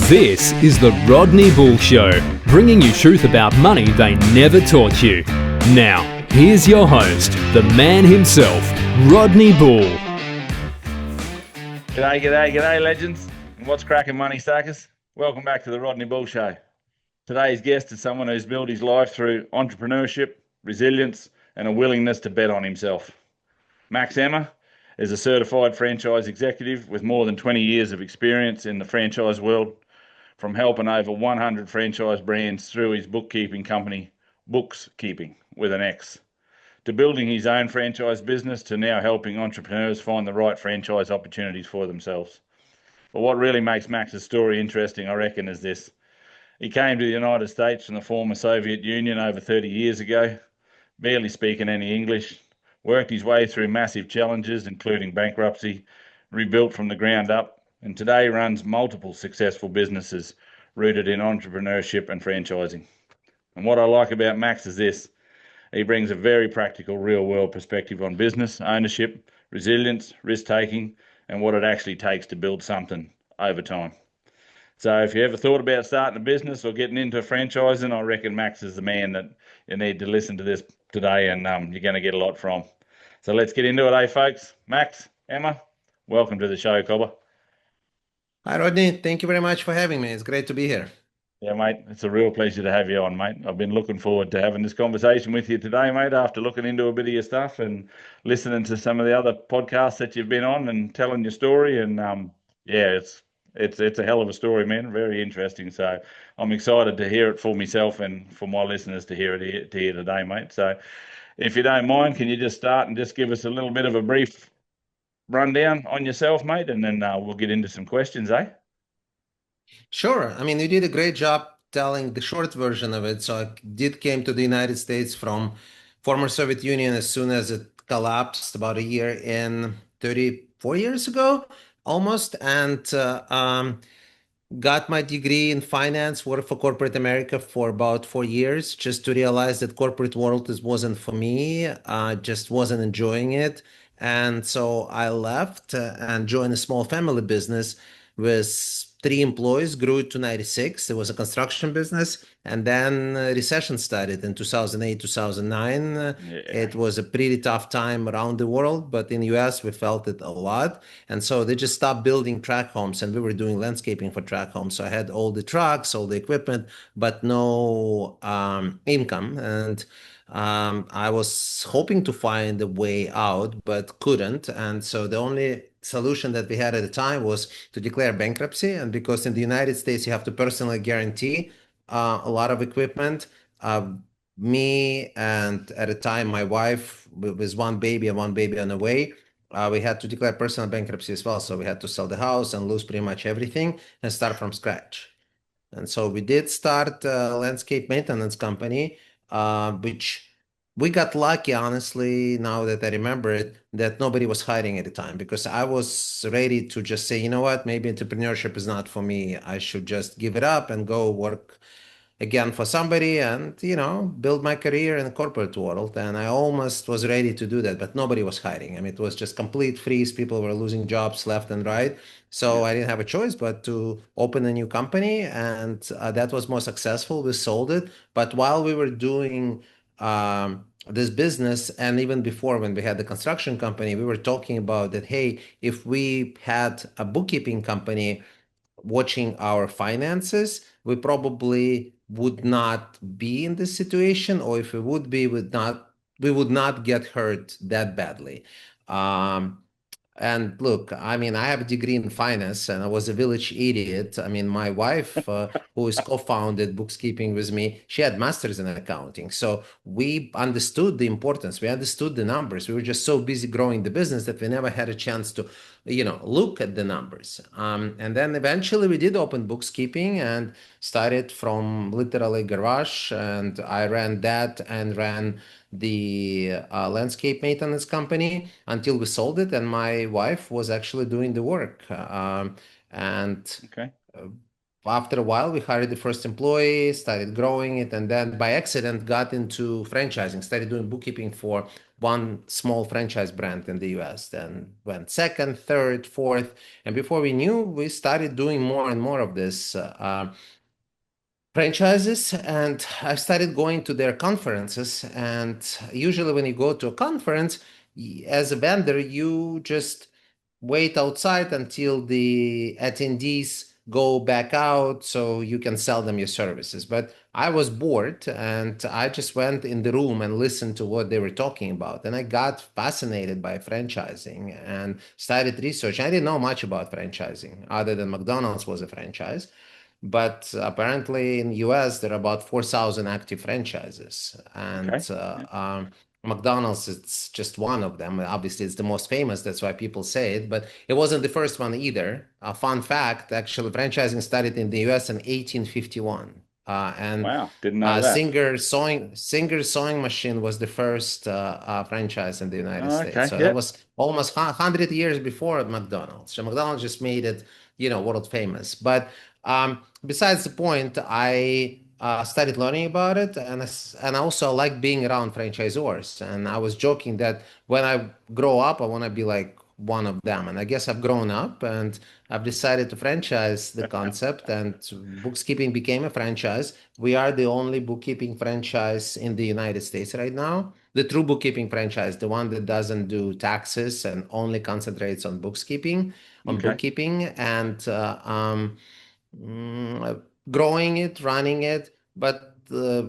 This is the Rodney Bull Show, bringing you truth about money they never taught you. Now, here's your host, the man himself, Rodney Bull. G'day, legends. And what's cracking, money stackers? Welcome back to the Rodney Bull Show. Today's guest is someone who's built his life through entrepreneurship, resilience, and a willingness to bet on himself. Max Emma is a certified franchise executive with more than 20 years of experience in the franchise world, from helping over 100 franchise brands through his bookkeeping company, Books Keeping with an X, to building his own franchise business, to now helping entrepreneurs find the right franchise opportunities for themselves. But what really makes Max's story interesting, I reckon, is this. He came to the United States from the former Soviet Union over 30 years ago, barely speaking any English, worked his way through massive challenges, including bankruptcy, rebuilt from the ground up, and today runs multiple successful businesses rooted in entrepreneurship and franchising. And what I like about Max is this. He brings a very practical, real-world perspective on business, ownership, resilience, risk-taking, and what it actually takes to build something over time. So if you ever thought about starting a business or getting into franchising, I reckon Max is the man that you need to listen to this today, and you're going to get a lot from. So let's get into it, folks? Max, Emma, welcome to the show, Cobber. Hi, Rodney. Thank you very much for having me. It's great to be here. Yeah, mate, it's a real pleasure to have you on, mate. I've been looking forward to having this conversation with you today, mate, after looking into a bit of your stuff and listening to some of the other podcasts that you've been on and telling your story. And yeah, it's a hell of a story, man. Very interesting. So I'm excited to hear it for myself and for my listeners to hear it here today, mate. So if you don't mind, can you just start and just give us a little bit of a brief rundown on yourself, mate, and then we'll get into some questions, eh? Sure. I mean, you did a great job telling the short version of it. So I did came to the United States from former Soviet Union as soon as it collapsed about a year in 34 years ago, almost, and got my degree in finance, worked for corporate America for about 4 years, just to realize that corporate world wasn't for me. I just wasn't enjoying it. And so I left and joined a small family business with 3 employees, grew it to 96. It was a construction business. And then recession started in 2008, 2009. Yeah. It was a pretty tough time around the world, but in the US, we felt it a lot. And so they just stopped building tract homes, and we were doing landscaping for tract homes. So I had all the trucks, all the equipment, but no income. And I was hoping to find a way out, but couldn't. And so the only solution that we had at the time was to declare bankruptcy. And because in the United States, you have to personally guarantee a lot of equipment. Me and at the time, my wife with one baby and one baby on the way, we had to declare personal bankruptcy as well. So we had to sell the house and lose pretty much everything and start from scratch. And so we did start a landscape maintenance company, which we got lucky, honestly, now that I remember it, that nobody was hiring at the time, because I was ready to just say, you know what, maybe entrepreneurship is not for me. I should just give it up and go work again for somebody and, build my career in the corporate world. And I almost was ready to do that, but nobody was hiring. I mean, it was just complete freeze. People were losing jobs left and right. So I didn't have a choice but to open a new company, and that was more successful. We sold it. But while we were doing this business, and even before, when we had the construction company, we were talking about that, hey, if we had a bookkeeping company watching our finances, we probably would not be in this situation, or if we would be, we would not get hurt that badly. And look, I mean, I have a degree in finance and I was a village idiot. I mean, my wife, who is co-founded bookkeeping with me, she had masters in accounting. So we understood the importance. We understood the numbers. We were just so busy growing the business that we never had a chance to, look at the numbers. And then eventually we did open bookkeeping and started from literally garage. And I ran that and ran the landscape maintenance company until we sold it, and my wife was actually doing the work. Okay. After a while, we hired the first employee, started growing it, and then by accident got into franchising, started doing bookkeeping for one small franchise brand in the US. Then went second, third, fourth. And before we knew, we started doing more and more of this. Franchises, and I started going to their conferences. And usually when you go to a conference, as a vendor, you just wait outside until the attendees go back out so you can sell them your services. But I was bored and I just went in the room and listened to what they were talking about. And I got fascinated by franchising and started research. I didn't know much about franchising other than McDonald's was a franchise. But apparently in US, there are about 4,000 active franchises. And Okay. Yeah. McDonald's, it's just one of them. Obviously, it's the most famous. That's why people say it. But it wasn't the first one either. A fun fact, actually, franchising started in the US in 1851. And Wow. Didn't know that. Singer Sewing Machine was the first franchise in the United Oh, States. okay. So that Yep. was almost 100 years before McDonald's. So McDonald's just made it, world famous. But besides the point, I started learning about it, and I also like being around franchisors. And I was joking that when I grow up, I want to be like one of them. And I guess I've grown up, and I've decided to franchise the concept, and bookkeeping became a franchise. We are the only bookkeeping franchise in the United States right now. The true bookkeeping franchise, the one that doesn't do taxes and only concentrates on Okay. bookkeeping, and growing it, running it. But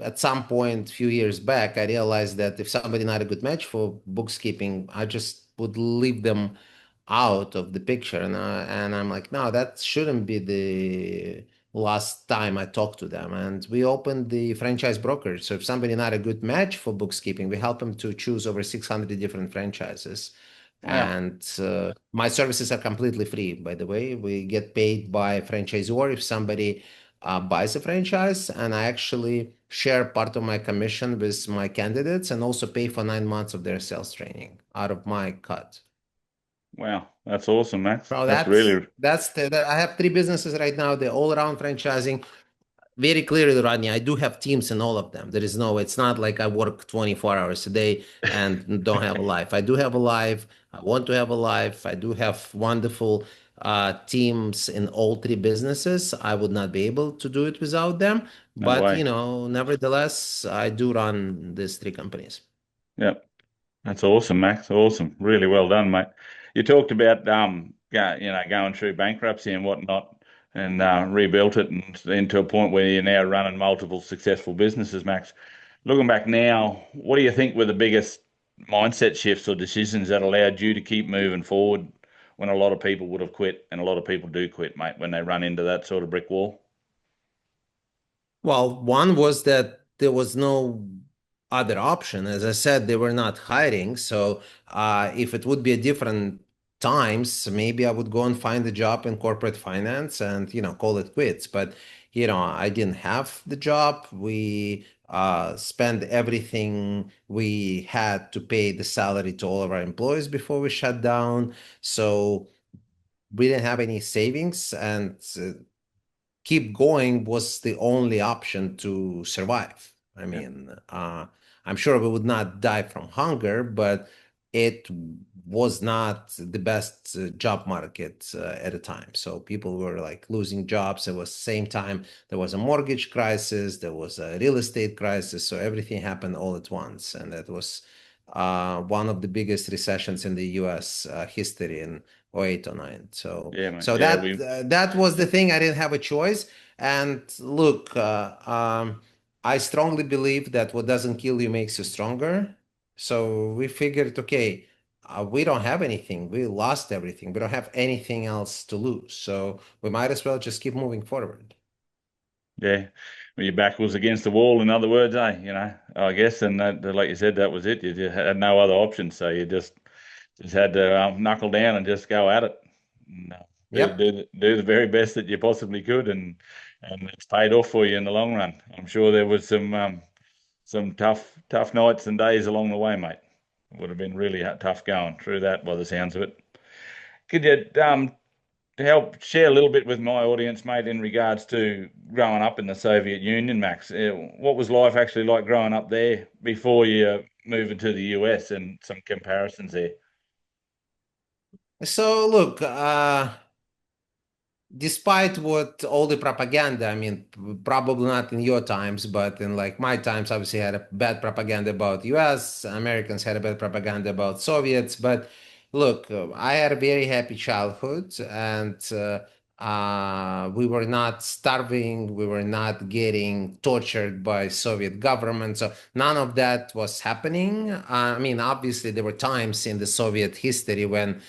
at some point, a few years back, I realized that if somebody not a good match for bookkeeping, I just would leave them out of the picture. And I'm like, no, that shouldn't be the last time I talk to them. And we opened the franchise brokerage. So if somebody not a good match for bookkeeping, we help them to choose over 600 different franchises. Wow. And my services are completely free, by the way. We get paid by franchisor if somebody buys a franchise, and I actually share part of my commission with my candidates and also pay for 9 months of their sales training out of my cut. Wow. That's awesome, Max. Bro, That's really, I have three businesses right now. They're all around franchising. Very clearly, Rodney, I do have teams in all of them. There is no, it's not like I work 24 hours a day and don't have a life. I do have a life. I want to have a life. I do have wonderful teams in all three businesses. I would not be able to do it without them. no But, way. nevertheless, I do run these three companies. Yep. That's awesome, Max. Awesome. Really well done, mate. You talked about going through bankruptcy and whatnot and rebuilt it and into a point where you're now running multiple successful businesses, Max. Looking back now, what do you think were the biggest mindset shifts or decisions that allowed you to keep moving forward when a lot of people would have quit and a lot of people do quit, mate, when they run into that sort of brick wall? Well, one was that there was no other option. As I said, they were not hiring. So if it would be a different times, maybe I would go and find a job in corporate finance and, call it quits. But, I didn't have the job. We spent everything we had to pay the salary to all of our employees before we shut down. So we didn't have any savings, and keep going was the only option to survive. I Yeah, mean, I'm sure we would not die from hunger, but it was not the best job market at the time. So people were like losing jobs. It was same time there was a mortgage crisis, there was a real estate crisis. So everything happened all at once, and that was one of the biggest recessions in the U.S. History in '08 or '09. So yeah, mate. so Yeah, that we that was the thing. I didn't have a choice. And look, I strongly believe that what doesn't kill you makes you stronger. So we figured, okay, we don't have anything. We lost everything. We don't have anything else to lose. So we might as well just keep moving forward. Yeah, well, your back was against the wall. In other words, I guess, and like you said, that was it. You just had no other option, so you just had to knuckle down and just go at it. And, Yep. do the very best that you possibly could, and it's paid off for you in the long run. I'm sure there was some tough nights and days along the way, mate. It would have been really tough going through that by the sounds of it. Could you to help share a little bit with my audience, mate, in regards to growing up in the Soviet Union, Max? What was life actually like growing up there before you moving to the US and some comparisons there. So look, despite what all the propaganda, I mean, probably not in your times, but in like my times, obviously had a bad propaganda about US, Americans had a bad propaganda about Soviets. But look, I had a very happy childhood, and we were not starving, we were not getting tortured by Soviet government. So none of that was happening. I mean, obviously there were times in the Soviet history when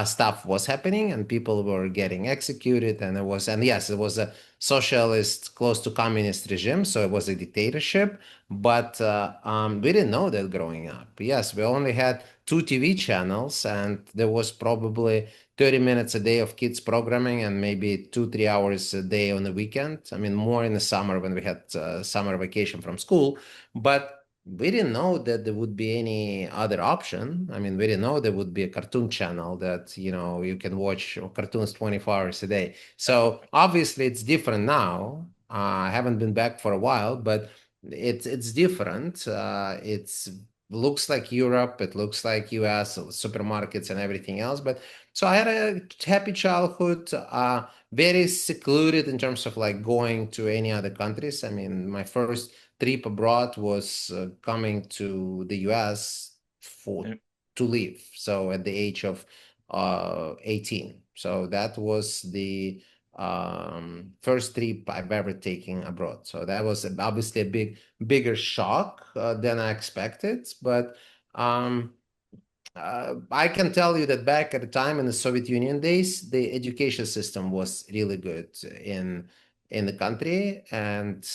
stuff was happening and people were getting executed, and yes, it was a socialist close to communist regime, so it was a dictatorship. But we didn't know that growing up. Yes, we only had two TV channels, and there was probably 30 minutes a day of kids programming and maybe 2 3 hours a day on the weekend. I mean, more in the summer when we had summer vacation from school. But we didn't know that there would be any other option. I mean, we didn't know there would be a cartoon channel that, you can watch cartoons 24 hours a day. So obviously it's different now. I haven't been back for a while, but it's different. It's looks like Europe, it looks like US supermarkets and everything else. But so I had a happy childhood, very secluded in terms of like going to any other countries. I mean, my first trip abroad was coming to the US for Yep. to live. So at the age of 18. So that was the first trip I've ever taken abroad. So that was obviously a bigger shock than I expected. But um, I can tell you that back at the time in the Soviet Union days, the education system was really good in the country, and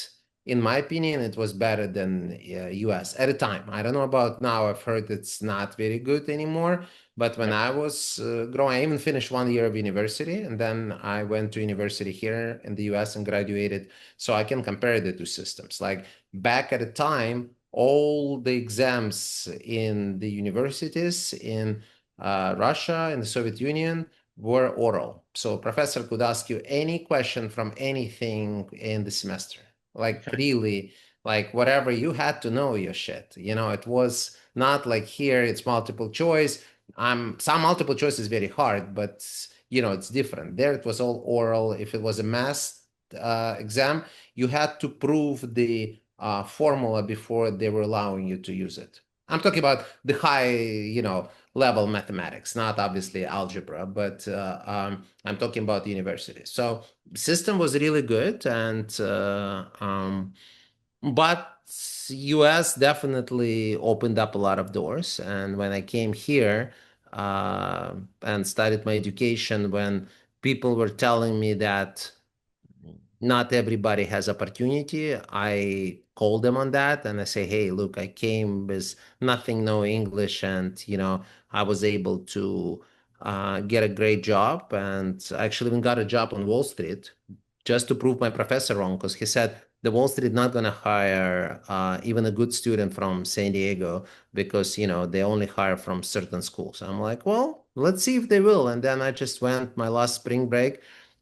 in my opinion, it was better than U.S. at the time. I don't know about now. I've heard it's not very good anymore. But when Yep. I was growing, I even finished 1 year of university, and then I went to university here in the U.S. and graduated. So I can compare the two systems. Like back at the time, all the exams in the universities in Russia and the Soviet Union were oral. So professor could ask you any question from anything in the semester. Like Okay. really, like whatever you had to know your shit. It was not like here it's multiple choice. Some multiple choice is very hard, but it's different. There it was all oral. If it was a math exam, you had to prove the formula before they were allowing you to use it. I'm talking about the high, level mathematics, not obviously algebra, but I'm talking about the university. So system was really good, and but US definitely opened up a lot of doors. And when I came here and started my education, when people were telling me that not everybody has opportunity, I call them on that and I say, hey, look, I came with nothing, no English, and I was able to get a great job, and I actually even got a job on Wall Street just to prove my professor wrong, because he said the Wall Street not going to hire even a good student from San Diego, because they only hire from certain schools. I'm like, well, let's see if they will. And then I just went my last spring break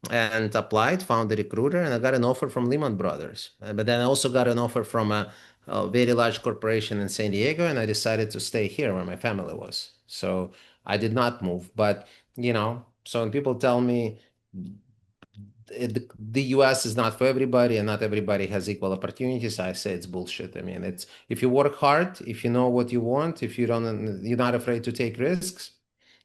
and applied, found a recruiter, and I got an offer from Lehman Brothers. But then I also got an offer from a very large corporation in San Diego, and I decided to stay here where my family was. So I did not move. But, so when people tell me the US is not for everybody and not everybody has equal opportunities, I say it's bullshit. I mean, it's if you work hard, if you know what you want, if you're not afraid to take risks,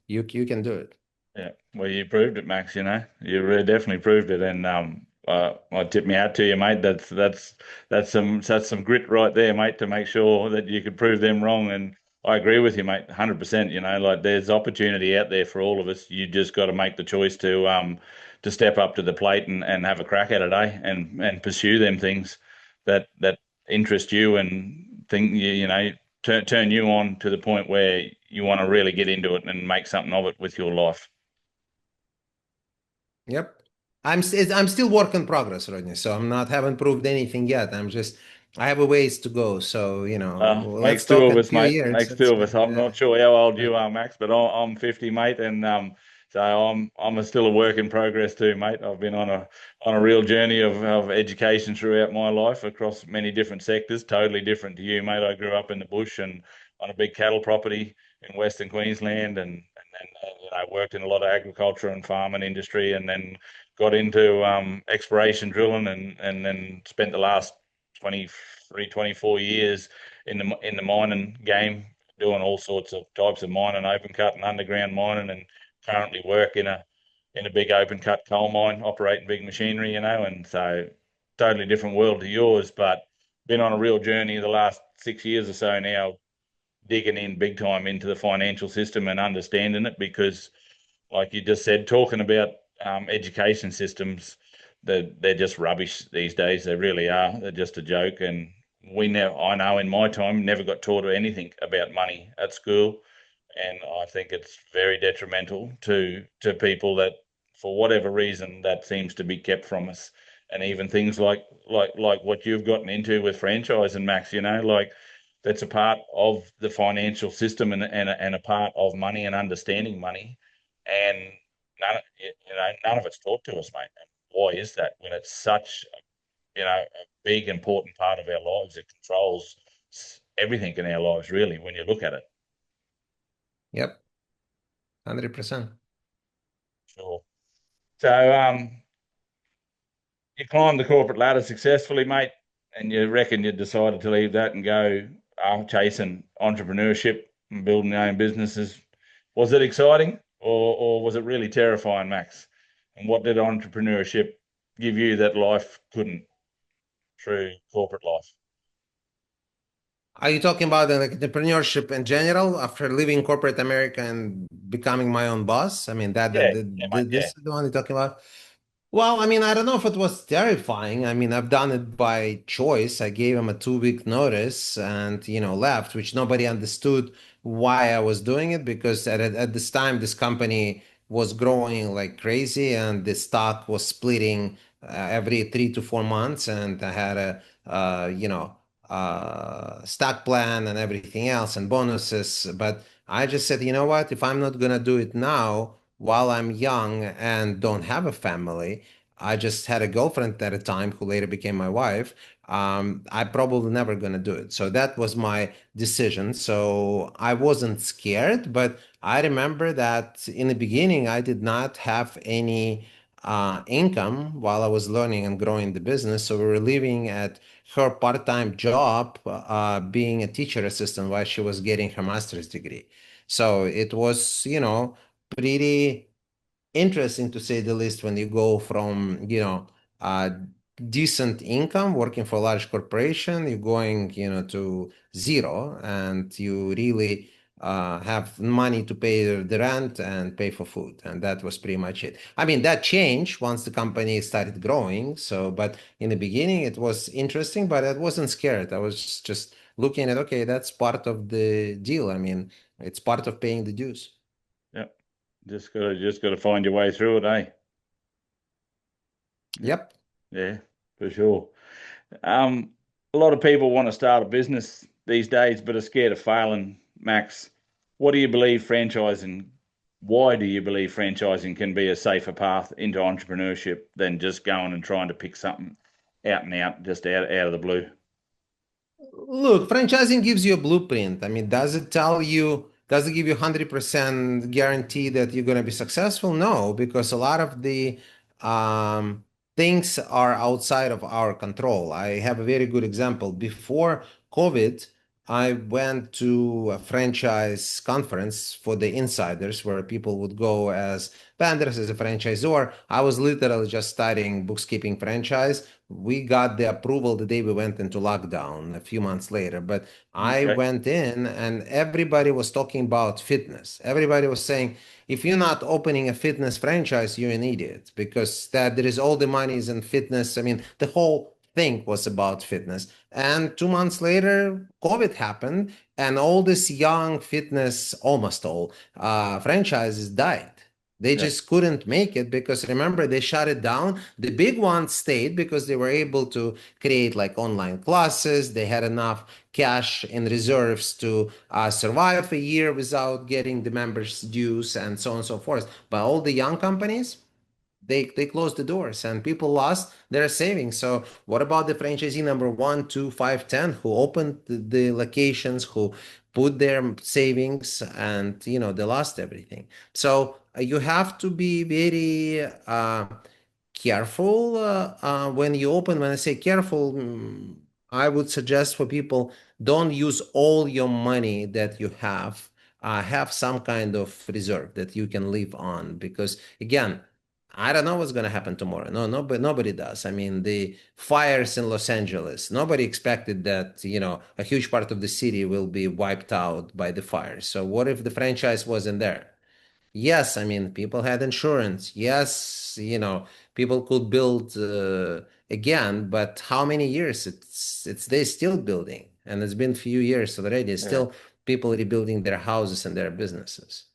you can do it. Yeah, well, you proved it, Max. You really definitely proved it, and I tip me out to you, mate. That's some grit right there, mate, to make sure that you could prove them wrong. And I agree with you, mate, 100%. Like there's opportunity out there for all of us. You just got to make the choice to step up to the plate and have a crack at it, eh? And pursue them things that interest you and think turn you on to the point where you want to really get into it and make something of it with your life. Yep. I'm still work in progress, Rodney. So I'm not haven't proved anything yet. I have a ways to go. So, let's Makes two talk of in a us, few mate. years. Makes two Let's of us. I'm yeah. not sure how old Yeah. you are, Max, but I'm 50, mate, and so I'm still a work in progress too, mate. I've been on a real journey of education throughout my life across many different sectors, totally different to you, mate. I grew up in the bush and on a big cattle property in Western Queensland, and then worked in a lot of agriculture and farming industry, and then got into exploration drilling, and then spent the last 23, 24 years in the mining game, doing all sorts of types of mining, open cut and underground mining, and currently work in a big open cut coal mine, operating big machinery, and so totally different world to yours, but been on a real journey the last 6 years or so now, digging in big time into the financial system and understanding it, because like you just said, talking about education systems, they're just rubbish these days. They really are. They're just a joke. And I know in my time, never got taught anything about money at school, and I think it's very detrimental to people that, for whatever reason, that seems to be kept from us. And even things like what you've gotten into with franchise and Max, like that's a part of the financial system, and a part of money and understanding money, and none of it's taught to us, mate. And why is that when it's such a big important part of our lives? It controls everything in our lives, really, when you look at it. Yep, 100%. Sure. So you climbed the corporate ladder successfully, mate, and you reckon you decided to leave that and go chasing entrepreneurship and building your own businesses. Was it exciting, or was it really terrifying, Max? And what did entrepreneurship give you that life couldn't through corporate life? Are you talking about like entrepreneurship in general after leaving corporate America and becoming my own boss? I mean, Yeah, yeah, mate, this yeah. is the one you're talking about. Well, I mean, I don't know if it was terrifying. I mean, I've done it by choice. I gave him a 2 week notice and, left, which nobody understood why I was doing it because at this time, this company was growing like crazy and the stock was splitting every 3 to 4 months. And I had stock plan and everything else and bonuses. But I just said, you know what? If I'm not going to do it now, while I'm young and don't have a family, I just had a girlfriend at a time who later became my wife. I probably never gonna do it. So that was my decision. So I wasn't scared, but I remember that in the beginning I did not have any income while I was learning and growing the business. So we were living at her part-time job, being a teacher assistant while she was getting her master's degree. So it was, pretty interesting to say the least when you go from decent income working for a large corporation, you're going to zero, and you really have money to pay the rent and pay for food, and that was pretty much it. I mean, that changed once the company started growing, so but in the beginning it was interesting, but I wasn't scared. I was just looking at, okay, that's part of the deal. I mean, it's part of paying the dues. Yep. Just gotta find your way through it, eh? Yep. Yep. Yeah, for sure. Um, a lot of people want to start a business these days, but are scared of failing. Max, what do you believe franchising? Why do you believe franchising can be a safer path into entrepreneurship than just going and trying to pick something out and out, just out of the blue? Look, franchising gives you a blueprint. I mean, does it give you 100% guarantee that you're going to be successful? No, because a lot of the um, things are outside of our control. I have a very good example. Before COVID, I went to a franchise conference for the insiders where people would go as vendors, as a franchisor. I was literally just studying bookkeeping franchise. We got the approval the day we went into lockdown a few months later, but I Okay. went in and everybody was talking about fitness. Everybody was saying, if you're not opening a fitness franchise, you're an idiot because that there is all the money is in fitness. I mean, the whole thing was about fitness. And 2 months later, COVID happened, and all this young fitness, almost all franchises died. They Yeah. just couldn't make it because remember, they shut it down. The big ones stayed because they were able to create like online classes. They had enough cash in reserves to survive a year without getting the members' dues and so on and so forth. But all the young companies, they closed the doors and people lost their savings. So what about the franchisee number 1, 2, 5, 10 who opened the locations, who put their savings, and they lost everything. So you have to be very careful when you open. When I say careful, I would suggest for people, don't use all your money that you have some kind of reserve that you can live on, because again, I don't know what's going to happen tomorrow. No, but nobody does. I mean, the fires in Los Angeles, nobody expected that, a huge part of the city will be wiped out by the fires. So what if the franchise wasn't there? Yes, I mean, people had insurance. Yes, people could build again, but how many years? It's they still building, and it's been few years already. Yeah. Still people rebuilding their houses and their businesses.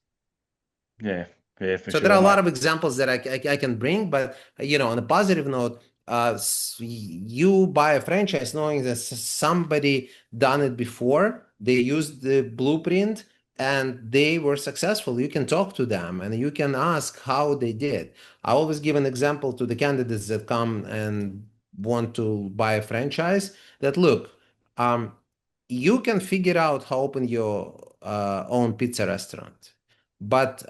Yeah. Yeah, for So there are sure, a mate. lot of examples that I can bring, but on a positive note, you buy a franchise knowing that somebody done it before, they used the blueprint and they were successful. You can talk to them and you can ask how they did. I always give an example to the candidates that come and want to buy a franchise, that look, um, you can figure out how open your own pizza restaurant, but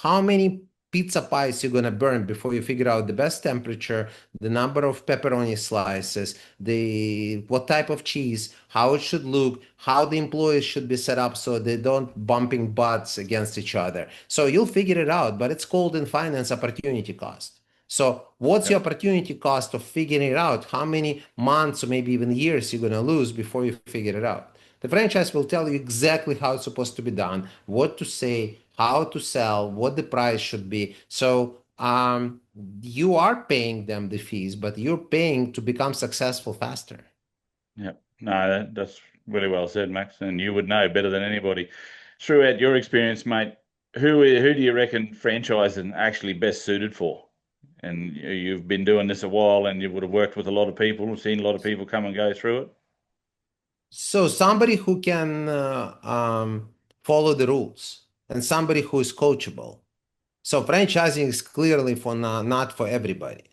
how many pizza pies you're gonna burn before you figure out the best temperature, the number of pepperoni slices, the what type of cheese, how it should look, how the employees should be set up so they don't bumping butts against each other. So you'll figure it out, but it's called in finance opportunity cost. So what's your Yep. opportunity cost of figuring it out? How many months or maybe even years you're gonna lose before you figure it out? The franchise will tell you exactly how it's supposed to be done, what to say, how to sell, what the price should be. So you are paying them the fees, but you're paying to become successful faster. Yep. No, that's really well said, Max. And you would know better than anybody. Throughout your experience, mate, who do you reckon franchising actually best suited for? And you've been doing this a while, and you would have worked with a lot of people, seen a lot of people come and go through it. So somebody who can follow the rules and somebody who is coachable. So franchising is clearly for not for everybody.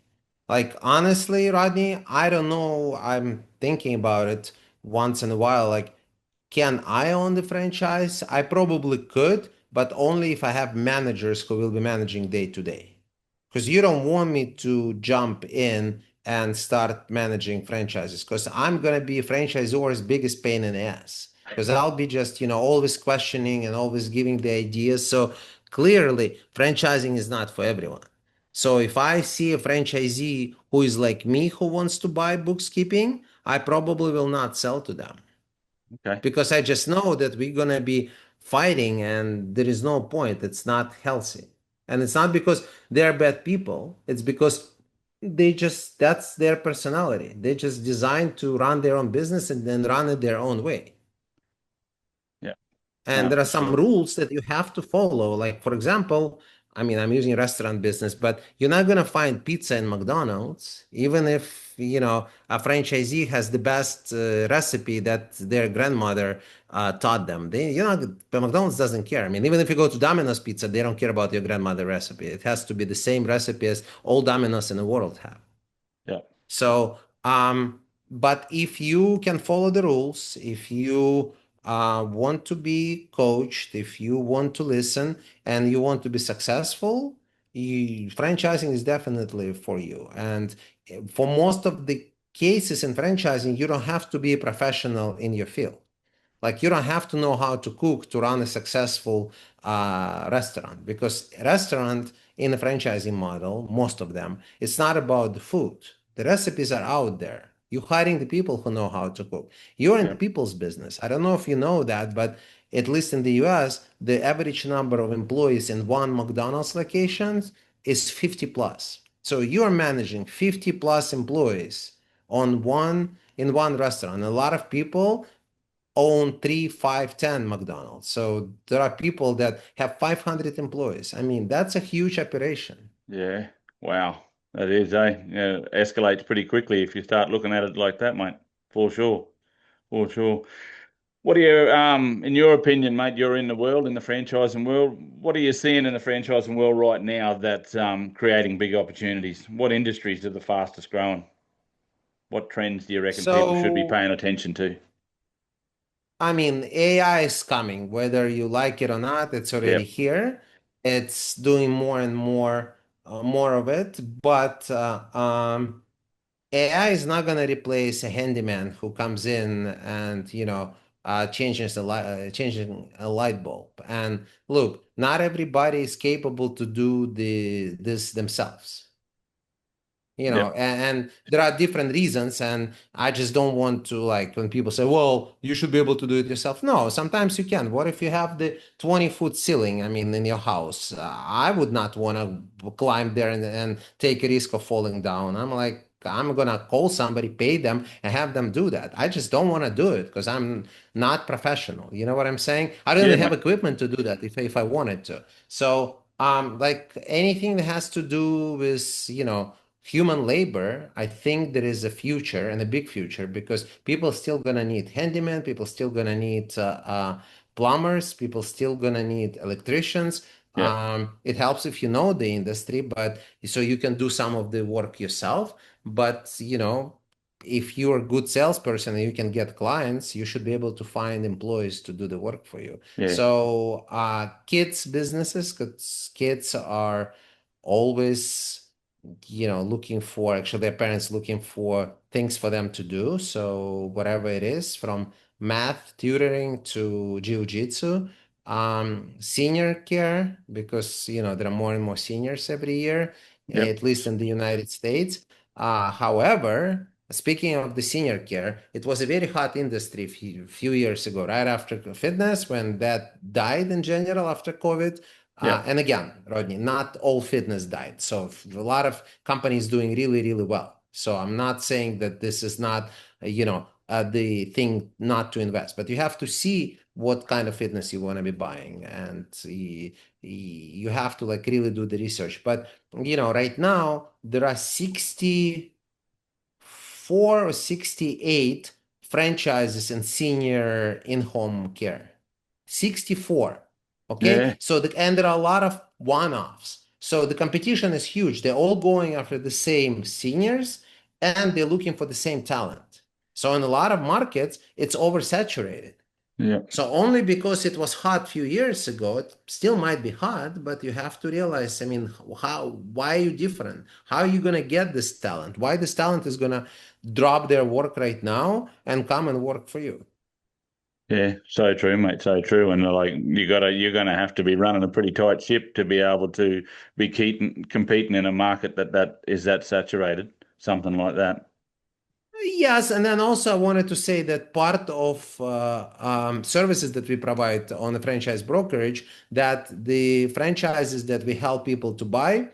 Like honestly, Rodney, I don't know. I'm thinking about it once in a while. Like, can I own the franchise? I probably could, but only if I have managers who will be managing day to day. Because you don't want me to jump in and start managing franchises, because I'm going to be a franchisor's biggest pain in the ass. Because I'll be just, always questioning and always giving the ideas. So clearly, franchising is not for everyone. So if I see a franchisee who is like me, who wants to buy bookkeeping, I probably will not sell to them, Okay. because I just know that we're going to be fighting and there is no point. It's not healthy. And it's not because they're bad people, it's because that's their personality. They just designed to run their own business and then run it their own way. Yeah. And No, there are for some sure. rules that you have to follow. Like, for example, I mean, I'm using restaurant business, but you're not going to find pizza in McDonald's, even if, a franchisee has the best recipe that their grandmother taught them. But McDonald's doesn't care. I mean, even if you go to Domino's Pizza, they don't care about your grandmother recipe. It has to be the same recipe as all Domino's in the world have. Yeah. So, but if you can follow the rules, if you want to be coached, if you want to listen and you want to be successful, franchising is definitely for you. And for most of the cases in franchising, you don't have to be a professional in your field. Like, you don't have to know how to cook to run a successful restaurant, because a restaurant in a franchising model, most of them, it's not about the food. The recipes are out there. You're hiring the people who know how to cook. You're in the Yeah. people's business. I don't know if you know that, but at least in the US, the average number of employees in one McDonald's location is 50 plus. So you're managing 50 plus employees in one restaurant. A lot of people own 3, 5, 10 McDonald's. So there are people that have 500 employees. I mean, that's a huge operation. Yeah. Wow. That is, escalates pretty quickly if you start looking at it like that, mate. For sure. For sure. What do you, in your opinion, mate, you're in the world, in the franchising world, what are you seeing in the franchising world right now that's creating big opportunities? What industries are the fastest growing? What trends do you reckon people should be So paying attention to? I mean, AI is coming, whether you like it or not, it's already Yep. here. It's doing more and more of it, but AI is not going to replace a handyman who comes in and, changing a light bulb. And look, not everybody is capable to do this themselves. Yep. And there are different reasons, and I just don't want to, like, when people say, well, you should be able to do it yourself. No, sometimes you can. What if you have the 20-foot ceiling, I mean, in your house? I would not want to climb there and take a risk of falling down. I'm like, I'm gonna call somebody, pay them, and have them do that. I just don't want to do it because I'm not professional. You know what I'm saying? I don't Yeah, even mate. have equipment to do that if I wanted to. So like anything that has to do with, human labor, I think there is a future and a big future because people still gonna need handymen, people still gonna need plumbers, people still gonna need electricians. Yeah. It helps if you know the industry, but so you can do some of the work yourself. But if you're a good salesperson and you can get clients, you should be able to find employees to do the work for you. Yeah. So kids businesses, because kids are always looking for, actually their parents looking for things for them to do. So whatever it is, from math tutoring to jiu-jitsu, senior care, because there are more and more seniors every year, Yep. at least in the United States. However, speaking of the senior care, it was a very hot industry a few years ago, right after fitness, when that died in general after COVID. Yep. And again, Rodney, not all fitness died. So a lot of companies doing really, really well. So I'm not saying that this is not, the thing not to invest, but you have to see what kind of fitness you want to be buying, and you have to like really do the research. But right now there are 64 or 68 franchises in senior in-home care. 64. Okay. Yeah. And there are a lot of one-offs. So the competition is huge. They're all going after the same seniors and they're looking for the same talent. So in a lot of markets, it's oversaturated. Yep. So only because it was hot a few years ago, it still might be hot, but you have to realize, I mean, why are you different? How are you going to get this talent? Why this talent is going to drop their work right now and come and work for you? Yeah, so true, mate. So true. And like you're gonna have to be running a pretty tight ship to be able to be competing in a market that is that saturated, something like that. Yes, and then also I wanted to say that part of services that we provide on the franchise brokerage, that the franchises that we help people to buy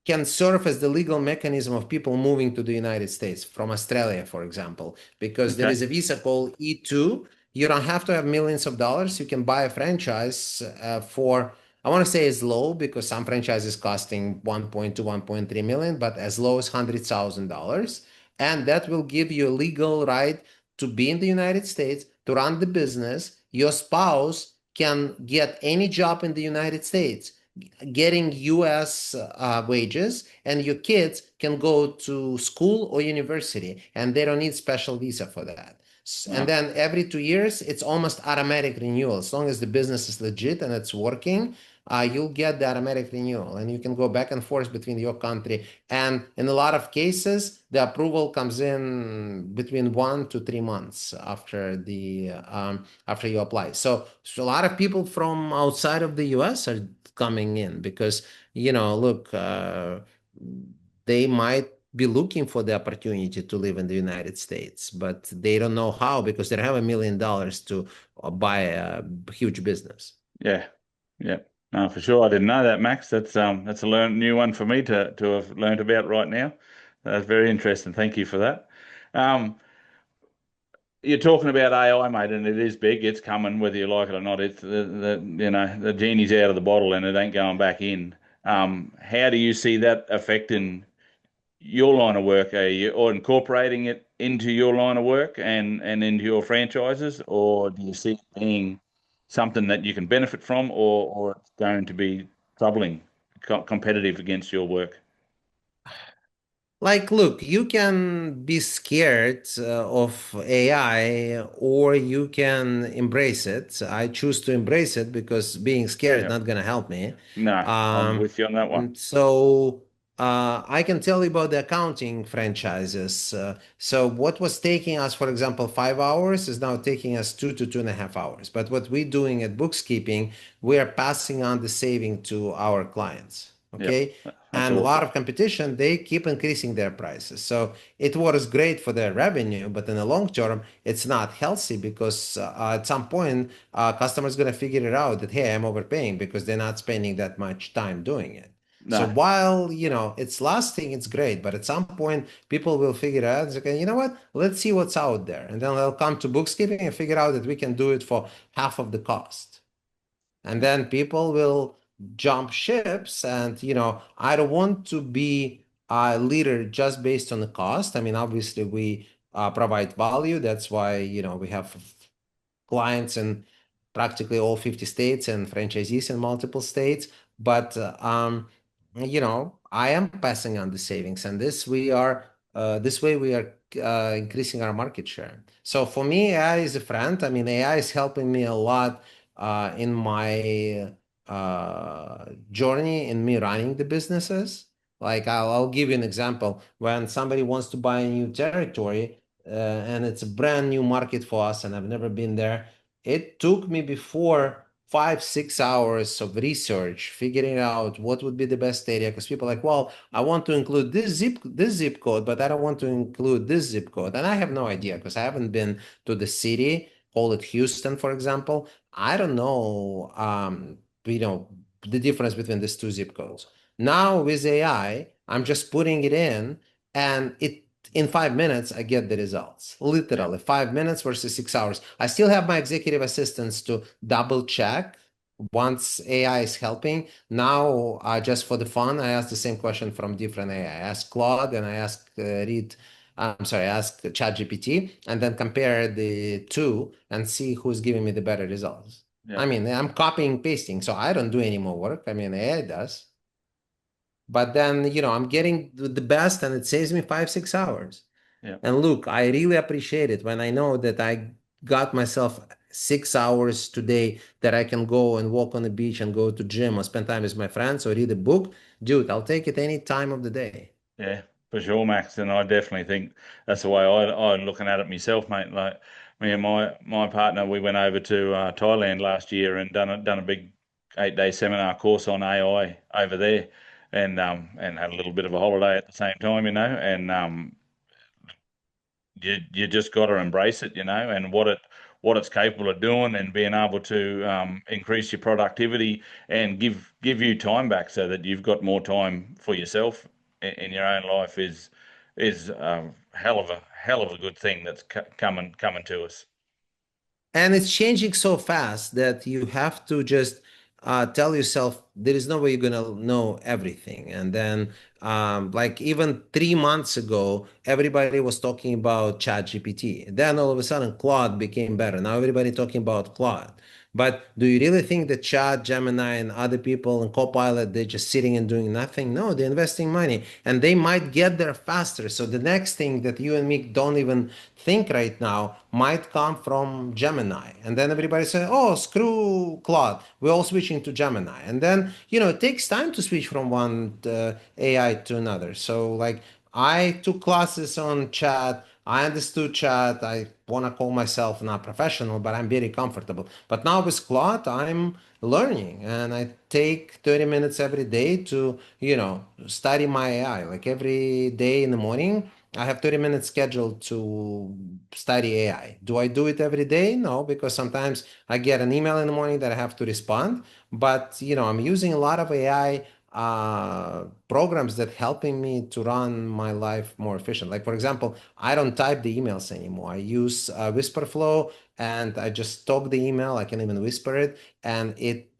can serve as the legal mechanism of people moving to the United States from Australia, for example, because there Okay. is a visa called E2. You don't have to have millions of dollars. You can buy a franchise for, I want to say as low, because some franchises costing 1.2, 1.3 million, but as low as $100,000. And that will give you a legal right to be in the United States, to run the business. Your spouse can get any job in the United States getting US wages, and your kids can go to school or university, and they don't need special visa for that. And No. then every 2 years, it's almost automatic renewal. As long as the business is legit and it's working, you'll get the automatic renewal, and you can go back and forth between your country. And in a lot of cases, the approval comes in between 1 to 3 months after you apply. So a lot of people from outside of the US are coming in because look, they might be looking for the opportunity to live in the United States, but they don't know how because they don't have $1 million to buy a huge business. Yeah. Yeah. No, for sure. I didn't know that, Max. That's a new one for me to have learned about right now. That's very interesting. Thank you for that. Um, You're talking about AI, mate, and it is big. It's coming, whether you like it or not. It's the genie's out of the bottle and it ain't going back in. How do you see that affecting your line of work? Are you or incorporating it into your line of work and into your franchises, or do you see it being something that you can benefit from, or it's going to be troubling, competitive against your work? Like, look, you can be scared of AI or you can embrace it. I choose to embrace it because being scared is Yeah. not going to help me. No, I'm Um, with you on that one. so I can tell you about the accounting franchises. So what was taking us, for example, 5 hours is now taking us 2 to 2.5 hours. But what we're doing at bookkeeping, we are passing on the saving to our clients. Yep. Okay, That's and a lot awesome. of competition, they keep increasing their prices, so it was great for their revenue, but in the long term it's not healthy because at some point customers going to figure it out that, hey, I'm overpaying because they're not spending that much time doing it. So No. while it's lasting, it's great, but at some point people will figure out, okay, you know what, let's see what's out there, and then they'll come to bookkeeping and figure out that we can do it for half of the cost, and then people will jump ships. And I don't want to be a leader just based on the cost. I mean, obviously we provide value. That's why we have clients in practically all 50 states and franchisees in multiple states. But I am passing on the savings, and this way we are increasing our market share. So for me, AI is a friend. I mean, AI is helping me a lot in my journey in me running the businesses. Like I'll give you an example. When somebody wants to buy a new territory, and it's a brand new market for us, and I've never been there, it took me before 5, 6 hours of research, figuring out what would be the best area. Because people are like, well, I want to include this zip code, but I don't want to include this zip code, and I have no idea because I haven't been to the city. Call it Houston, for example. I don't know, the difference between these two zip codes. Now with AI, I'm just putting it in, and in 5 minutes, I get the results. Yeah. Literally 5 minutes versus 6 hours. I still have my executive assistants to double check once AI is helping. Now, just for the fun, I ask the same question from different AI. I ask Claude and I ask I ask ChatGPT, and then compare the two and see who's giving me the better results. I Yep. mean, I'm copying pasting, so I don't do any more work. I mean, AI does. But then, I'm getting the best and it saves me 5, 6 hours. Yep. And look, I really appreciate it when I know that I got myself 6 hours today that I can go and walk on the beach and go to gym or spend time with my friends or read a book. Dude, I'll take it any time of the day. Yeah, for sure, Max. And I definitely think that's the way I'm looking at it myself, mate. Like me and my partner, we went over to Thailand last year and done a big 8 day seminar course on AI over there, and had a little bit of a holiday at the same time, and you just got to embrace it, and what it's capable of doing, and being able to increase your productivity and give you time back so that you've got more time for yourself in your own life is a hell of a good thing that's coming to us. And it's changing so fast that you have to just tell yourself there is no way you're gonna know everything. And then, like even 3 months ago, everybody was talking about ChatGPT. Then all of a sudden, Claude became better. Now everybody talking about Claude. But do you really think that Chat, Gemini, and other people and Copilot, they're just sitting and doing nothing? No, they're investing money, and they might get there faster. So the next thing that you and me don't even think right now might come from Gemini. And then everybody says, oh, screw Claude. We're all switching to Gemini. And then, it takes time to switch from one AI to another. So, like, I took classes on chat. I understood chat. I want to call myself not professional, but I'm very comfortable. But now with Claude, I'm learning, and I take 30 minutes every day to, study my AI. Like every day in the morning, I have 30 minutes scheduled to study AI. Do I do it every day? No, because sometimes I get an email in the morning that I have to respond. But I'm using a lot of AI programs that helping me to run my life more efficient. Like for example, I don't type the emails anymore. I use Whisper Flow, and I just talk the email. I can even whisper it, and it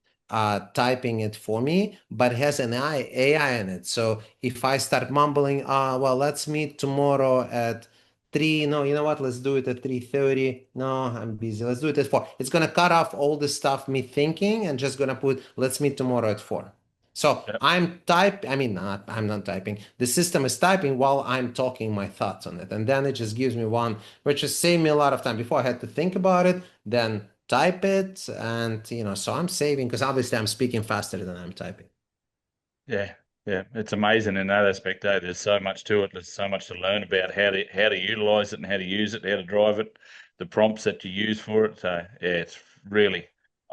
typing it for me, but it has an AI in it. So if I start mumbling, well, let's meet tomorrow at 3. No, you know what? Let's do it at 3:30. No, I'm busy. Let's do it at 4. It's gonna cut off all the stuff me thinking and just gonna put let's meet tomorrow at 4. So Yep. I mean, I'm not typing. The system is typing while I'm talking my thoughts on it. And then it just gives me one, which just saved me a lot of time. Before I had to think about it, then type it. And, so I'm saving because obviously I'm speaking faster than I'm typing. Yeah, yeah, it's amazing in that aspect. There's so much to it. There's so much to learn about how to utilize it and how to use it, how to drive it, the prompts that you use for it. So yeah, it's really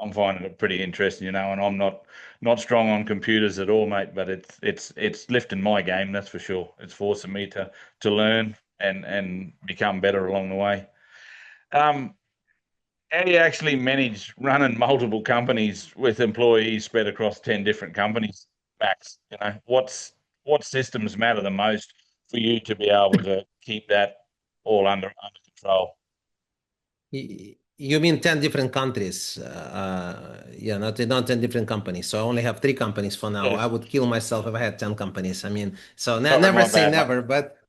I'm finding it pretty interesting, and I'm not strong on computers at all, mate. But it's lifting my game, that's for sure. It's forcing me to learn and become better along the way. Um, how do you actually manage running multiple companies with employees spread across 10 different companies, Max? What systems matter the most for you to be able to keep that all under control? You mean 10 different countries? Yeah, not 10 different companies. So I only have three companies for now. I Yes. would kill myself if I had 10 companies. I mean, so Sorry, never my say bad, mate. never,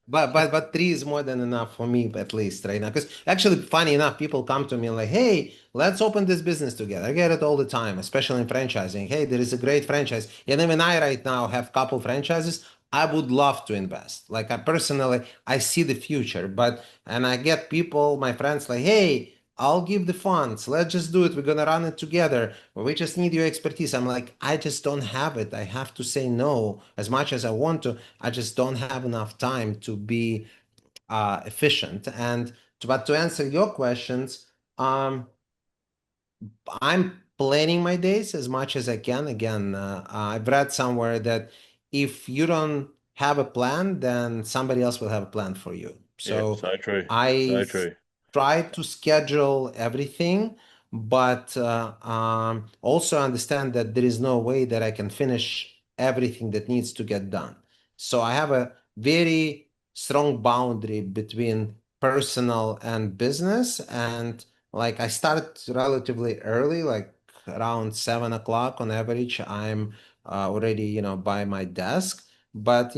but three is more than enough for me at least right now. Because actually, funny enough, people come to me like, "Hey, let's open this business together." I get it all the time, especially in franchising. Hey, there is a great franchise, and even I right now have couple franchises. I would love to invest. Like I personally, I see the future, but and I get people, my friends, like, "Hey, I'll give the funds. Let's just do it. We're gonna run it together. We just need your expertise." I'm like, I just don't have it. I have to say no as much as I want to. I just don't have enough time to be efficient. But to answer your questions, um, I'm planning my days as much as I can. Again, I've read somewhere that if you don't have a plan, then somebody else will have a plan for you. Yeah, So so true. I So true. try to schedule everything, but also understand that there is no way that I can finish everything that needs to get done. So I have a very strong boundary between personal and business, and like I start relatively early, like around 7 o'clock on average. I'm already, by my desk. But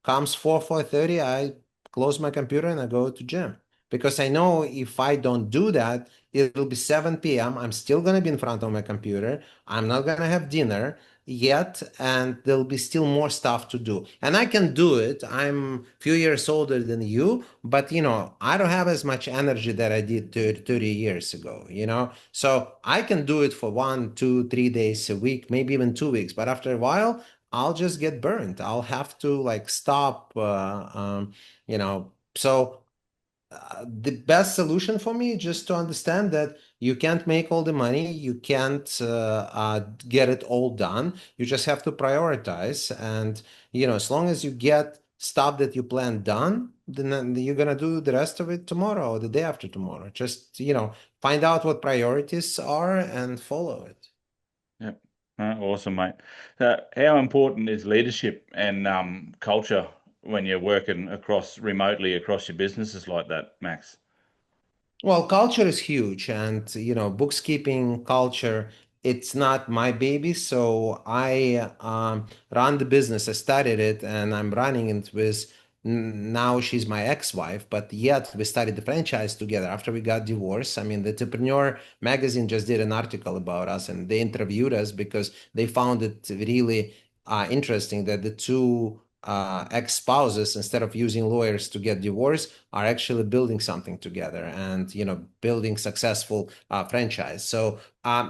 comes 4:30, I close my computer and I go to gym because I know if I don't do that, it'll be 7 p.m. I'm still gonna be in front of my computer. I'm not gonna have dinner yet, and there'll be still more stuff to do. And I can do it. I'm a few years older than you, but I don't have as much energy that I did 30 years ago, so I can do it for 1 2 3 days a week, maybe even 2 weeks, but after a while I'll just get burnt. I'll have to like stop, so the best solution for me is just to understand that you can't make all the money, you can't get it all done. You just have to prioritize, and as long as you get stuff that you plan done, then you're gonna do the rest of it tomorrow or the day after tomorrow. Just find out what priorities are and follow it. Yep. Awesome, mate. How important is leadership and culture when you're working remotely across your businesses like that, Max? Well, culture is huge, and bookkeeping culture, it's not my baby. So I run the business. I started it, and I'm running it with now she's my ex-wife, but yet we started the franchise together after we got divorced. I mean, the Entrepreneur magazine just did an article about us, and they interviewed us because they found it really interesting that the two ex-spouses, instead of using lawyers to get divorced, are actually building something together and building successful franchise. So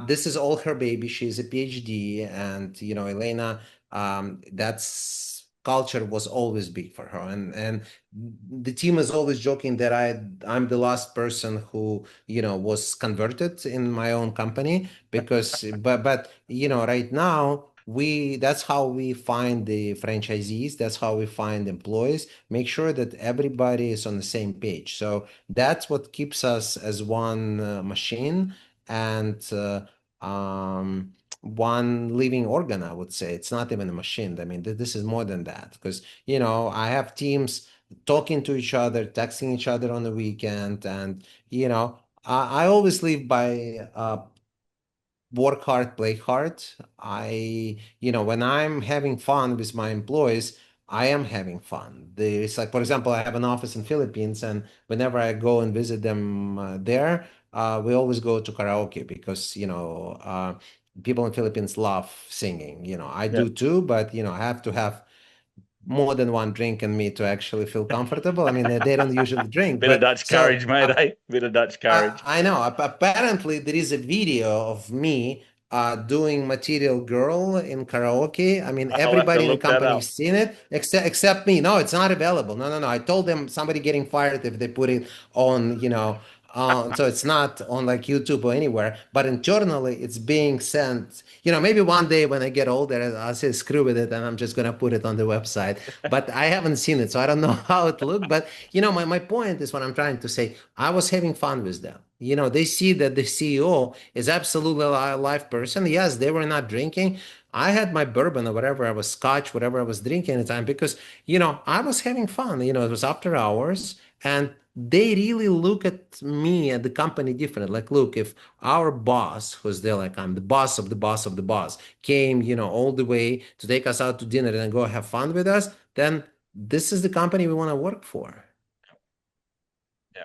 this is all her baby. She's a PhD, and Elena, that's culture was always big for her, and the team is always joking that I'm the last person who was converted in my own company, because but right now we that's how we find the franchisees, that's how we find employees, make sure that everybody is on the same page. So that's what keeps us as one machine, and one living organ, I would say. It's not even a machine. I mean, this is more than that, because I have teams talking to each other, texting each other on the weekend, and I always live by work hard, play hard. When I'm having fun with my employees, I am having fun. It's like, for example, I have an office in Philippines, and whenever I go and visit them there, we always go to karaoke because people in Philippines love singing. I Yeah. do too, but I have to have more than one drink in me to actually feel comfortable. I mean, they don't usually drink, Bit of but Dutch courage, mate, eh? Bit of Dutch courage. I know. Apparently, there is a video of me doing Material Girl in karaoke. I mean, I'll have to everybody in the look that company up. has seen it except me. No, it's not available. No, no, no. I told them somebody getting fired if they put it on, so it's not on like YouTube or anywhere. But internally, it's being sent. Maybe one day when I get older, I'll say screw with it, and I'm just gonna put it on the website. But I haven't seen it, so I don't know how it looked. But my point is what I'm trying to say. I was having fun with them. They see that the CEO is absolutely a live person. Yes, they were not drinking. I had my bourbon or whatever I was scotch, whatever I was drinking at the time because, I was having fun. It was after hours and they really look at me at the company different. Like, look, if our boss, who's there, like I'm the boss of the boss of the boss, came, all the way to take us out to dinner and go have fun with us, then this is the company we want to work for. Yeah.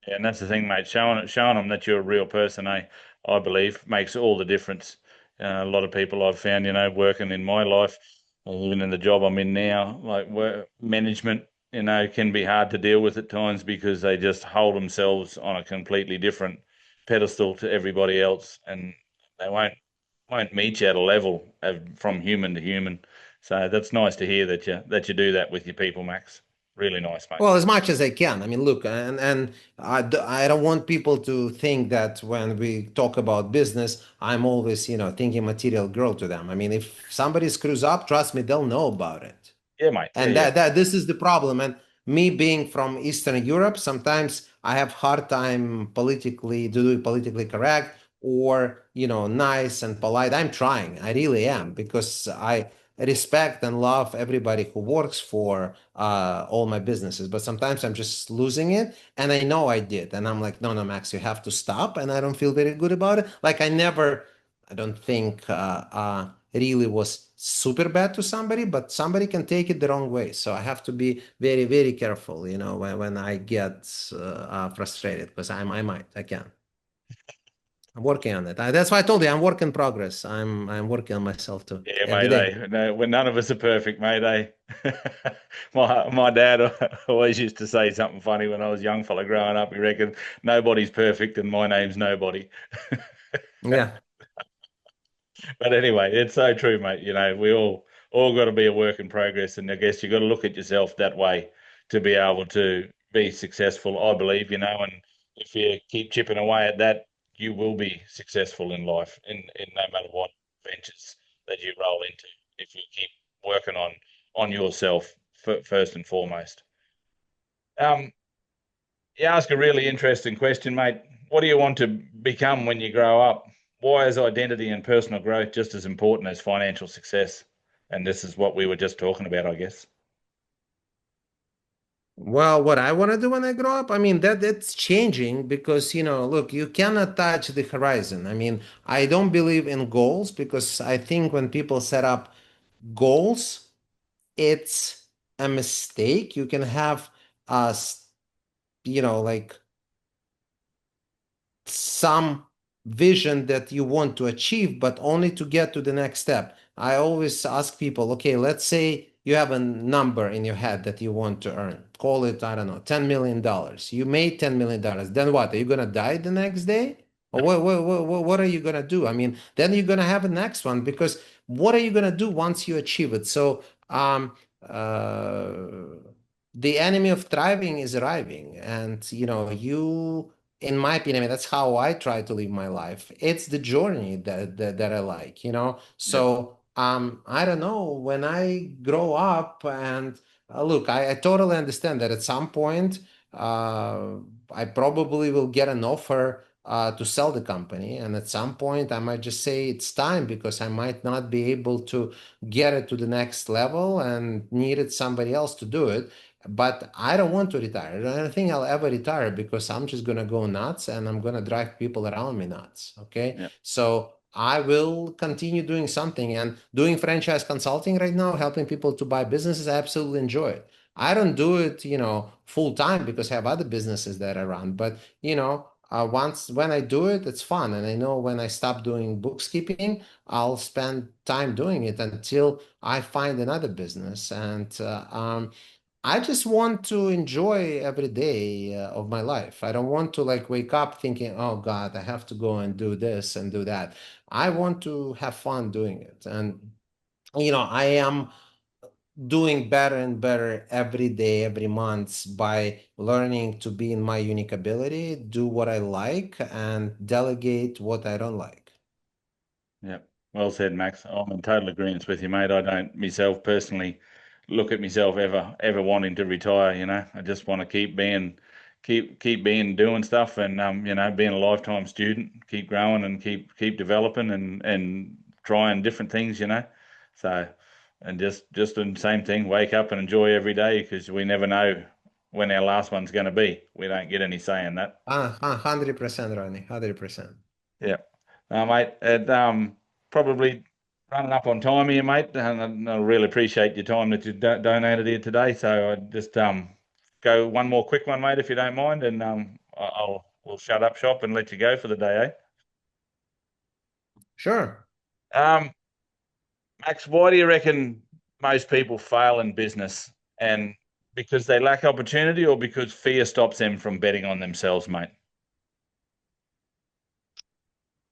Yeah, and that's the thing, mate. Showing them that you're a real person, I believe, makes all the difference. A lot of people I've found, working in my life, even in the job I'm in now, like work, management, can be hard to deal with at times because they just hold themselves on a completely different pedestal to everybody else, and they won't meet you at a level from human to human. So that's nice to hear that you do that with your people, Max. Really nice, mate. Well, as much as I can. I mean, look, and I don't want people to think that when we talk about business, I'm always, thinking Material Girl to them. I mean, if somebody screws up, trust me, they'll know about it. Yeah, mate. Yeah, And yeah. that this is the problem. And me being from Eastern Europe, sometimes I have hard time politically to do it politically correct or nice and polite. I'm trying, I really am, because I respect and love everybody who works for all my businesses, but sometimes I'm just losing it, and I know I did, and I'm like, no, no, Max, you have to stop, and I don't feel very good about it. Like, I don't think really was super bad to somebody, but somebody can take it the wrong way. So I have to be very, very careful, when I get frustrated, because I can. I'm working on it. That's why I told you I'm work in progress. I'm working on myself too Yeah, every mate. day. No, well, none of us are perfect, mate. My dad always used to say something funny when I was a young fella growing up. He reckoned nobody's perfect, and my name's nobody. Yeah. But anyway, it's so true, mate. We all got to be a work in progress, and I guess you got to look at yourself that way to be able to be successful. I believe, and if you keep chipping away at that, you will be successful in life, in no matter what ventures that you roll into. If you keep working on yourself first and foremost. Um, you ask a really interesting question, mate. What do you want to become when you grow up? Why is identity and personal growth just as important as financial success? And this is what we were just talking about, I guess. Well, what I want to do when I grow up, I mean, that's changing because, look, you cannot touch the horizon. I mean, I don't believe in goals because I think when people set up goals, it's a mistake. You can have, like some vision that you want to achieve, but only to get to the next step. I always ask people, okay, let's say you have a number in your head that you want to earn. Call it, I don't know, $10 million. You made $10 million. Then what? Are you going to die the next day? Or what are you going to do? I mean, then you're going to have a next one because what are you going to do once you achieve it? So, uh, the enemy of thriving is arriving. And, in my opinion, that's how I try to live my life. It's the journey that I like, Yeah, So I don't know when I grow up and look, I totally understand that at some point uh, I probably will get an offer to sell the company, and at some point I might just say it's time because I might not be able to get it to the next level and needed somebody else to do it, but I don't want to retire. I don't think I'll ever retire because I'm just gonna go nuts and I'm gonna drive people around me nuts. Okay. yeah, So I will continue doing something and doing franchise consulting right now, helping people to buy businesses. I absolutely enjoy it. I don't do it, full time because I have other businesses that I run, but once when I do it, it's fun. And I know when I stop doing bookkeeping, I'll spend time doing it until I find another business. And I just want to enjoy every day of my life. I don't want to like wake up thinking, oh God, I have to go and do this and do that. I want to have fun doing it. And, I am doing better and better every day, every month by learning to be in my unique ability, do what I like, and delegate what I don't like. Yeah, well said, Max. I'm in total agreement with you, mate. I don't myself personally look at myself ever wanting to retire. I just want to keep being doing stuff, and being a lifetime student, keep growing and keep developing and trying different things. So and just doing the same thing. Wake up and enjoy every day because we never know when our last one's going to be. We don't get any say in that. 100%, Ronnie, 100%. Yeah. Mate, probably running up on time here, mate, and I really appreciate your time that you donated here today. So I just go one more quick one, mate, if you don't mind, and we'll shut up shop and let you go for the day, Sure. eh? Max, why do you reckon most people fail in business? And because they lack opportunity, or because fear stops them from betting on themselves, mate?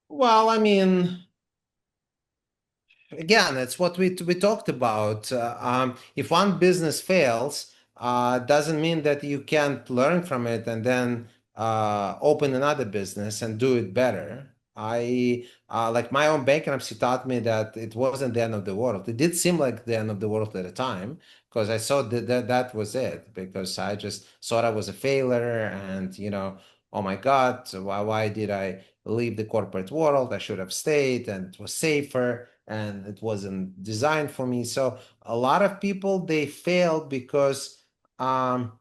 Well, I mean, again, it's what we talked about. If one business fails, doesn't mean that you can't learn from it and then open another business and do it better. I like my own bankruptcy taught me that it wasn't the end of the world. It did seem like the end of the world at the time because I saw that was it, because I just thought I was a failure, and oh my God, why did I leave the corporate world? I should have stayed, and it was safer, and it wasn't designed for me. So a lot of people, they fail because um,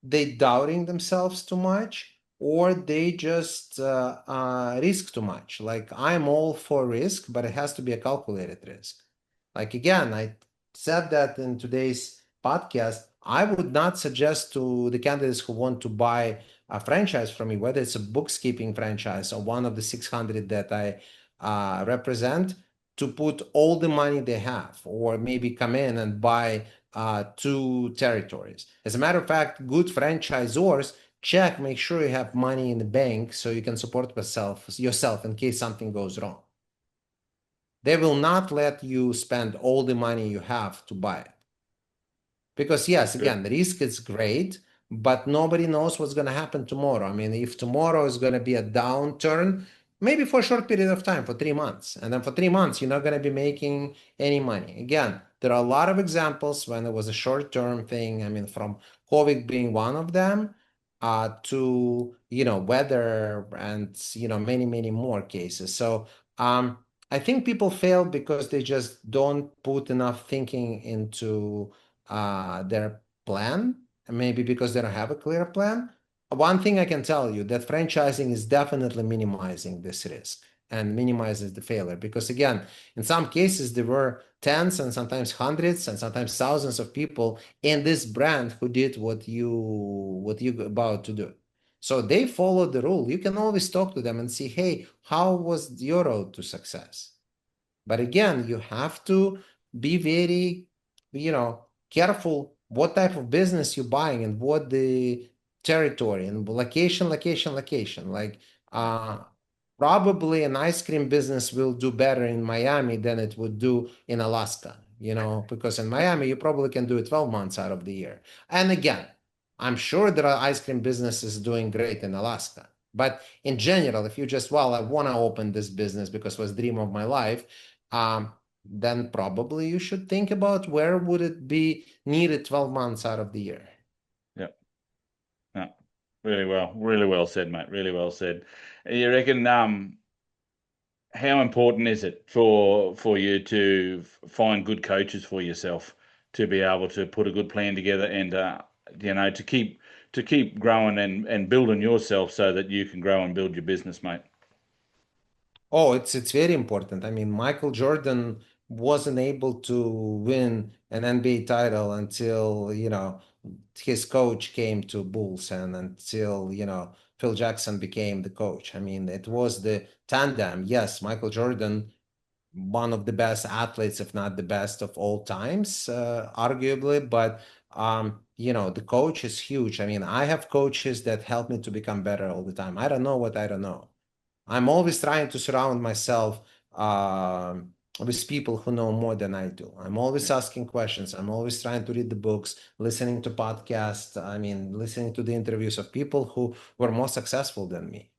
they doubting themselves too much, or they just risk too much. Like, I'm all for risk, but it has to be a calculated risk. Like, again, I said that in today's podcast, I would not suggest to the candidates who want to buy a franchise from me, whether it's a bookkeeping franchise or one of the 600 that I represent, to put all the money they have, or maybe come in and buy two territories. As a matter of fact, good franchisors check, make sure you have money in the bank so you can support yourself in case something goes wrong. They will not let you spend all the money you have to buy it. Because yes, Good. again, the risk is great, but nobody knows what's going to happen tomorrow. I mean, if tomorrow is going to be a downturn, maybe for a short period of time, for 3 months, and then for 3 months, you're not going to be making any money. Again, there are a lot of examples when it was a short-term thing. I mean, from COVID being one of them, to weather, and many, many more cases. So I think people fail because they just don't put enough thinking into their plan, maybe because they don't have a clear plan. One thing I can tell you, that franchising is definitely minimizing this risk and minimizes the failure, because again, in some cases there were tens and sometimes hundreds and sometimes thousands of people in this brand who did what you about to do. So they followed the rule. You can always talk to them and see, hey, how was your road to success? But again, you have to be very, careful what type of business you're buying and what the territory and location. Like, uh, probably an ice cream business will do better in Miami than it would do in Alaska, because in Miami, you probably can do it 12 months out of the year. And again, I'm sure there are ice cream businesses doing great in Alaska. But in general, if you just, well, I want to open this business because it was dream of my life, um, then probably you should think about where would it be needed 12 months out of the year. Yeah. No, really well said, mate. Really well said. You reckon how important is it for you to find good coaches for yourself to be able to put a good plan together and to keep growing and building yourself so that you can grow and build your business, mate? Oh, it's very important. I mean, Michael Jordan wasn't able to win an NBA title until, his coach came to Bulls, and until, Phil Jackson became the coach. I mean, it was the tandem. Yes, Michael Jordan, one of the best athletes, if not the best of all times, arguably. But the coach is huge. I mean, I have coaches that help me to become better all the time. I don't know what I don't know. I'm always trying to surround myself with people who know more than I do. I'm always asking questions. I'm always trying to read the books, listening to podcasts. I mean, listening to the interviews of people who were more successful than me.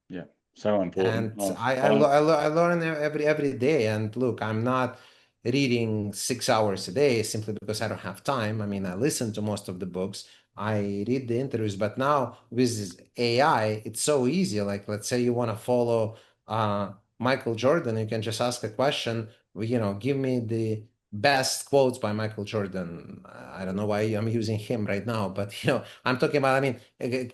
Yeah, so important. And I learn every day. And look, I'm not reading 6 hours a day simply because I don't have time. I mean, I listen to most of the books. I read the interviews, but now with AI, it's so easy. Like, let's say you want to follow Michael Jordan, you can just ask a question. Give me the best quotes by Michael Jordan. I don't know why I'm using him right now, but I'm talking about, I mean,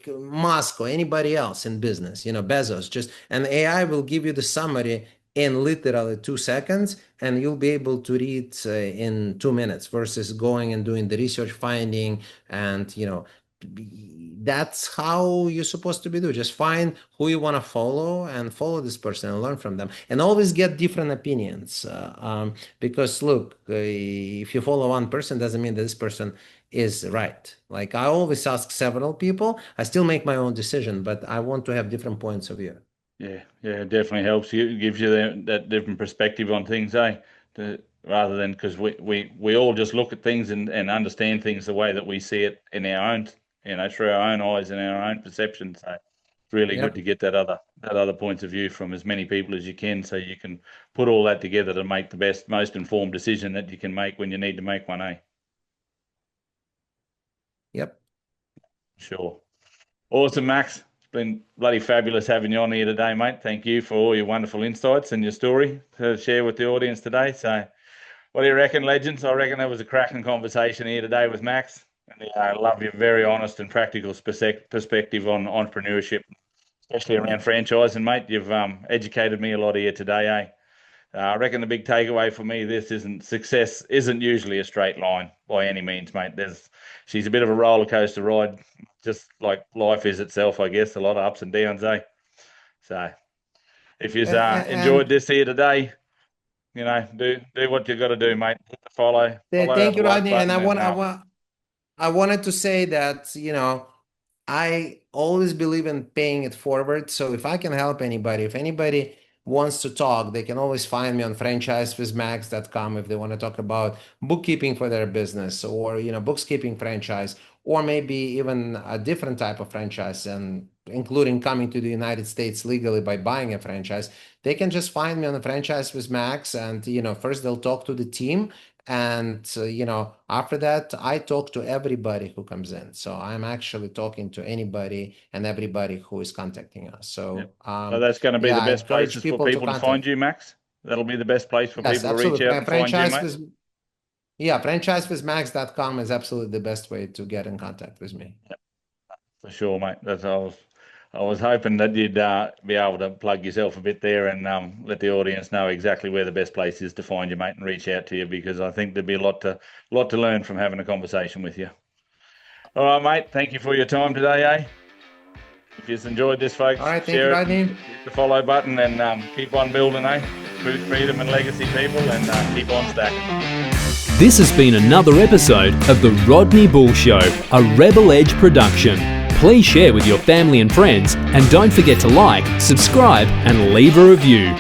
Musk or anybody else in business, Bezos, and AI will give you the summary in literally 2 seconds, and you'll be able to read in 2 minutes versus going and doing the research, finding, and that's how you're supposed to be doing. Just find who you want to follow and follow this person and learn from them, and always get different opinions. Because look, if you follow one person, doesn't mean that this person is right. Like, I always ask several people. I still make my own decision, but I want to have different points of view. Yeah, it definitely helps you. It gives you that different perspective on things, rather than, because we all just look at things and understand things the way that we see it in our own, through our own eyes and our own perception. So it's really good to get that other points of view from as many people as you can, so you can put all that together to make the best, most informed decision that you can make when you need to make one, eh? Yep. Sure. Awesome, Max. It's been bloody fabulous having you on here today, mate. Thank you for all your wonderful insights and your story to share with the audience today. So what do you reckon, legends? I reckon that was a cracking conversation here today with Max. And I love your very honest and practical perspective on entrepreneurship, especially around franchising, mate. You've educated me a lot here today, eh? I reckon the big takeaway for me, success isn't usually a straight line by any means, mate. She's a bit of a roller coaster ride, just like life is itself, I guess. A lot of ups and downs, eh? So if you've enjoyed this here today, do what you got to do, mate. Follow thank you, Rodney. And I wanted to say that, I always believe in paying it forward. So if I can help anybody, if anybody wants to talk, they can always find me on franchisewithmax.com if they want to talk about bookkeeping for their business, or bookkeeping franchise, or maybe even a different type of franchise, and including coming to the United States legally by buying a franchise. They can just find me on the Franchise with Max, and first they'll talk to the team, and after that I talk to everybody who comes in. So I'm actually talking to anybody and everybody who is contacting us. So so that's going to be the best places for people to find you, Max. That'll be the best place for people to reach out and find you, mate. Franchisewithmax.com is absolutely the best way to get in contact with me. Yep. For sure, mate. I was hoping that you'd be able to plug yourself a bit there and let the audience know exactly where the best place is to find you, mate, and reach out to you, because I think there'd be a lot to learn from having a conversation with you. All right, mate. Thank you for your time today, eh? If you've enjoyed this, folks, all right, thank you, Rodney. Hit the follow button and keep on building, eh? Freedom and legacy people, and keep on stacking. This has been another episode of the Rodney Bull Show, a Rebel Edge production. Please share with your family and friends, and don't forget to like, subscribe, and leave a review.